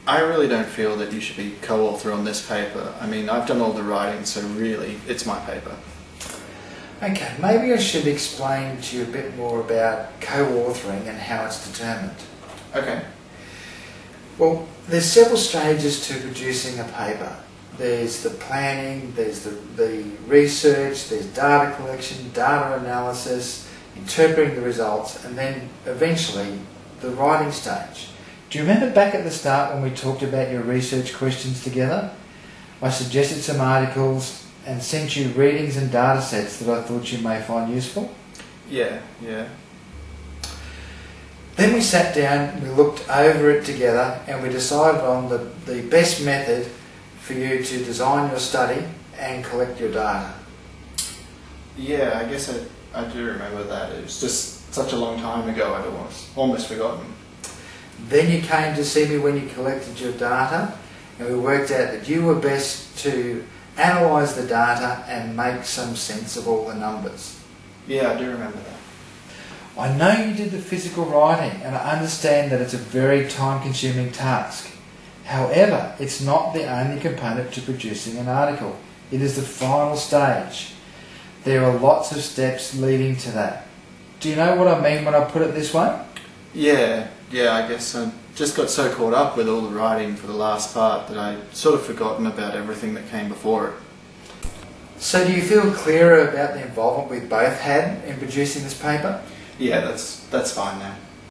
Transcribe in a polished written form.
I really don't feel that you should be co-author on this paper. I mean, I've done all the writing, so really, it's my paper. Okay, maybe I should explain to you a bit more about co-authoring and how it's determined. Okay. Well, there's several stages to producing a paper. There's the planning, there's the research, there's data collection, data analysis, interpreting the results, and then eventually the writing stage. Do you remember back at the start when we talked about your research questions together? I suggested some articles and sent you readings and data sets that I thought you may find useful. Yeah. Then we sat down, we looked over it together, and we decided on the best method for you to design your study and collect your data. Yeah, I guess I do remember that. It was just such a long time ago, I'd almost forgotten. Then you came to see me when you collected your data, and we worked out that you were best to analyse the data and make some sense of all the numbers. Yeah, I do remember that. I know you did the physical writing, and I understand that it's a very time-consuming task. However, it's not the only component to producing an article. It is the final stage. There are lots of steps leading to that. Do you know what I mean when I put it this way? Yeah, I guess I just got so caught up with all the writing for the last part that I sort of forgotten about everything that came before it. So do you feel clearer about the involvement we both had in producing this paper? Yeah, that's fine now.